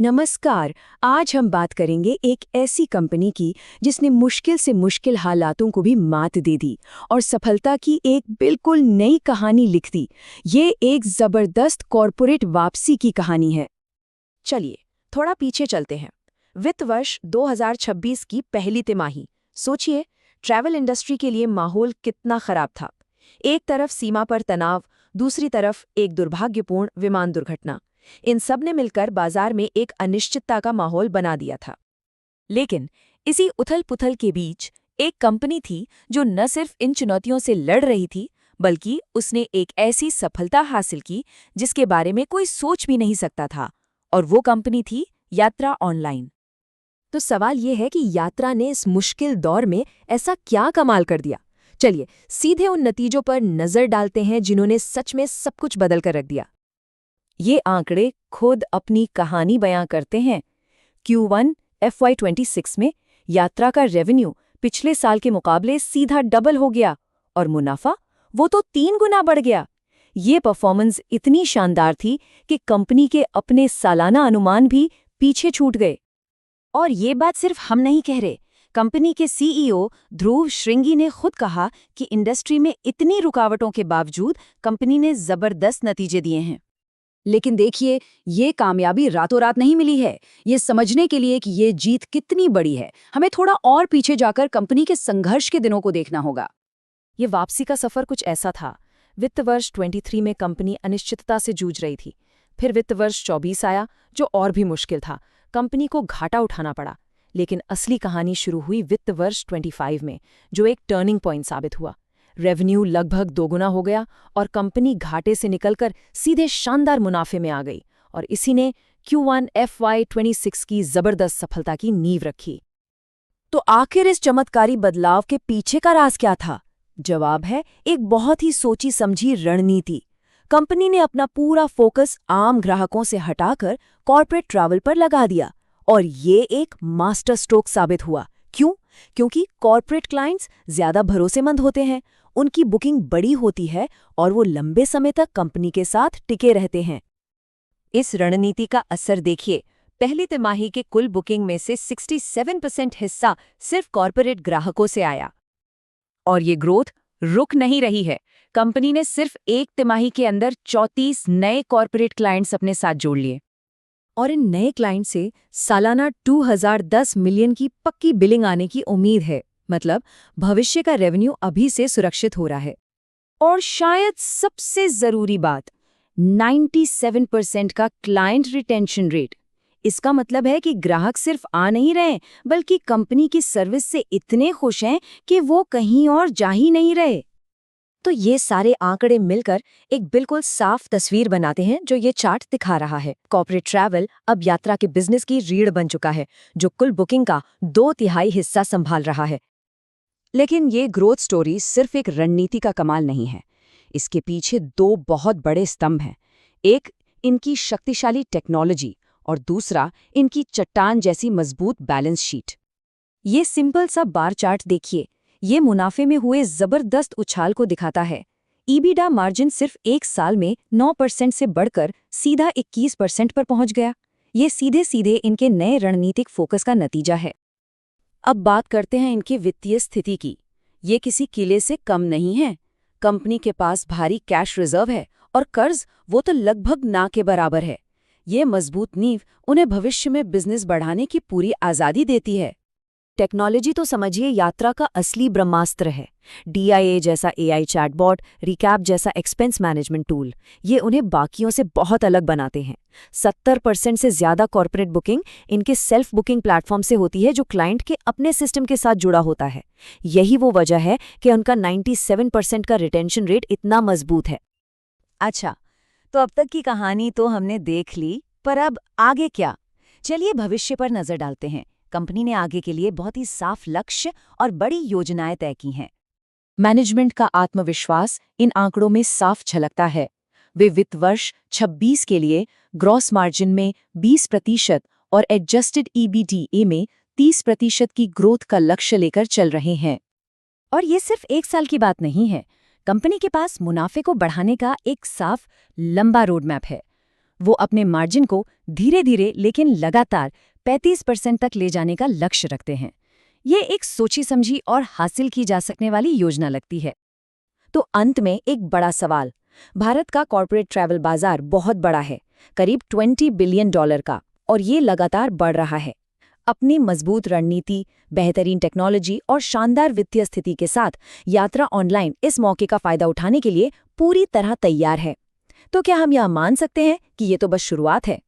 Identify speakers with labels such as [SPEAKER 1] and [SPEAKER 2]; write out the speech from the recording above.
[SPEAKER 1] नमस्कार। आज हम बात करेंगे एक ऐसी कंपनी की जिसने मुश्किल से मुश्किल हालातों को भी मात दे दी और सफलता की एक बिल्कुल नई कहानी लिख दी। ये एक जबरदस्त कॉरपोरेट वापसी की कहानी है।
[SPEAKER 2] चलिए थोड़ा पीछे चलते हैं। वित्त वर्ष 2026 की पहली तिमाही। सोचिए, ट्रैवल इंडस्ट्री के लिए माहौल कितना खराब था। एक तरफ सीमा पर तनाव, दूसरी तरफ एक दुर्भाग्यपूर्ण विमान दुर्घटना। इन सब ने मिलकर बाजार में एक अनिश्चितता का माहौल बना दिया था। लेकिन इसी उथल-पुथल के बीच एक कंपनी थी जो न सिर्फ इन चुनौतियों से लड़ रही थी, बल्कि उसने एक ऐसी सफलता हासिल की जिसके बारे में कोई सोच भी नहीं सकता था। और वो कंपनी थी यात्रा ऑनलाइन। तो सवाल ये है कि यात्रा ने इस मुश्किल दौर में ऐसा क्या कमाल कर दिया। चलिए सीधे उन नतीजों पर नजर डालते हैं जिन्होंने सच में सब कुछ बदल कर रख दिया। ये आंकड़े खुद अपनी कहानी बयां करते हैं। Q1 FY26 में यात्रा का रेवेन्यू पिछले साल के मुकाबले सीधा डबल हो गया और मुनाफा वो तो 3 गुना बढ़ गया। ये परफॉर्मेंस इतनी शानदार थी कि कंपनी के अपने सालाना अनुमान भी पीछे छूट गए। और ये बात सिर्फ हम नहीं कह रहे। कंपनी के CEO ध्रुव श्रृंगी ने खुद कहा कि इंडस्ट्री में इतनी रुकावटों के बावजूद कंपनी ने जबरदस्त नतीजे दिए हैं।
[SPEAKER 1] लेकिन देखिए, ये कामयाबी रातों रात नहीं मिली है। ये समझने के लिए कि ये जीत कितनी बड़ी है, हमें थोड़ा और पीछे जाकर कंपनी के संघर्ष के दिनों को देखना होगा।
[SPEAKER 2] ये वापसी का सफर कुछ ऐसा था। वित्त वर्ष 23 में कंपनी अनिश्चितता से जूझ रही थी। फिर वित्त वर्ष 24 आया, जो और भी मुश्किल था। कंपनी को घाटा उठाना पड़ा। लेकिन असली कहानी शुरू हुई वित्त वर्ष 25 में, जो एक टर्निंग पॉइंट साबित हुआ। रेवेन्यू लगभग दोगुना हो गया और कंपनी घाटे से निकलकर सीधे शानदार मुनाफे में आ गई। और इसी ने Q1 FY26 की जबरदस्त सफलता की नींव रखी। तो आखिर इस चमत्कारी बदलाव के पीछे का राज क्या था? जवाब है एक बहुत ही सोची समझी रणनीति। कंपनी ने अपना पूरा फोकस आम ग्राहकों से हटाकर कॉर्पोरेट ट्रैवल पर लगा दिया और ये एक मास्टर स्ट्रोक साबित हुआ। क्यों? क्योंकि कॉर्पोरेट क्लाइंट्स ज्यादा भरोसेमंद होते हैं, उनकी बुकिंग बड़ी होती है और वो लंबे समय तक कंपनी के साथ टिके रहते हैं। इस रणनीति का असर देखिए। पहली तिमाही के कुल बुकिंग में से 67% हिस्सा सिर्फ कॉर्पोरेट ग्राहकों से आया। और ये ग्रोथ रुक नहीं रही है। कंपनी ने सिर्फ एक तिमाही के अंदर 34 नए कॉर्पोरेट क्लाइंट्स अपने साथ जोड़ लिए। और इन नए क्लाइंट से सालाना 2010 मिलियन की पक्की बिलिंग आने की उम्मीद है। मतलब भविष्य का रेवेन्यू अभी से सुरक्षित हो रहा है। और शायद सबसे जरूरी बात, 97% का क्लाइंट रिटेंशन रेट। इसका मतलब है कि ग्राहक सिर्फ आ नहीं रहे, बल्कि कंपनी की सर्विस से इतने खुश हैं कि वो कहीं और जा ही नहीं रहे। तो ये सारे आंकड़े मिलकर एक बिल्कुल साफ तस्वीर बनाते हैं जो ये चार्ट दिखा रहा है। कॉर्पोरेट ट्रैवल अब यात्रा के बिजनेस की रीढ़ बन चुका है, जो कुल बुकिंग का 2/3 हिस्सा संभाल रहा है। लेकिन ये ग्रोथ स्टोरी सिर्फ एक रणनीति का कमाल नहीं है। इसके पीछे 2 बहुत बड़े स्तंभ हैं। एक इनकी शक्तिशाली टेक्नोलॉजी और दूसरा इनकी चट्टान जैसी मजबूत बैलेंस शीट। ये सिंपल सा बार चार्ट देखिए। ये मुनाफे में हुए जबरदस्त उछाल को दिखाता है। ईबिडा मार्जिन सिर्फ एक साल में 9% से बढ़कर सीधा 21% पर पहुंच गया। ये सीधे सीधे इनके नए रणनीतिक फोकस का नतीजा है। अब बात करते हैं इनकी वित्तीय स्थिति की। ये किसी किले से कम नहीं है। कंपनी के पास भारी कैश रिजर्व है और कर्ज वो तो लगभग ना के बराबर है। ये मजबूत नींव उन्हें भविष्य में बिजनेस बढ़ाने की पूरी आज़ादी देती है। टेक्नोलॉजी तो समझिए यात्रा का असली ब्रह्मास्त्र है। DIA जैसा AI चैटबॉट, रिकैप जैसा एक्सपेंस मैनेजमेंट टूल, ये उन्हें बाकियों से बहुत अलग बनाते हैं। 70% से ज्यादा कॉर्पोरेट बुकिंग इनके सेल्फ बुकिंग प्लेटफॉर्म से होती है, जो क्लाइंट के अपने सिस्टम के साथ जुड़ा होता है। यही वो वजह है कि उनका 97% का रिटेंशन रेट इतना मजबूत है। अच्छा, तो अब तक की कहानी तो हमने देख ली, पर अब आगे क्या? चलिए भविष्य पर नजर डालते हैं। कंपनी ने आगे के लिए बहुत ही साफ लक्ष्य और बड़ी योजनाएं तय की हैं। मैनेजमेंट का आत्मविश्वास इन आंकड़ों में साफ झलकता है। वे वित्त वर्ष 26 के लिए ग्रॉस मार्जिन में 20% और एडजस्टेड EBITDA में 30% की ग्रोथ का लक्ष्य लेकर चल रहे हैं। और ये सिर्फ एक साल की बात नहीं है। कंपनी के पास मुनाफे को बढ़ाने का एक साफ लंबा रोड मैप है। वो अपने मार्जिन को धीरे धीरे लेकिन लगातार 35% तक ले जाने का लक्ष्य रखते हैं। ये एक सोची समझी और हासिल की जा सकने वाली योजना लगती है। तो अंत में एक बड़ा सवाल, भारत का कॉर्पोरेट ट्रैवल बाजार बहुत बड़ा है, करीब $20 बिलियन का, और ये लगातार बढ़ रहा है। अपनी मजबूत रणनीति, बेहतरीन टेक्नोलॉजी और शानदार वित्तीय स्थिति के साथ यात्रा ऑनलाइन इस मौके का फायदा उठाने के लिए पूरी तरह तैयार है। तो क्या हम यह मान सकते हैं कि ये तो बस शुरुआत है?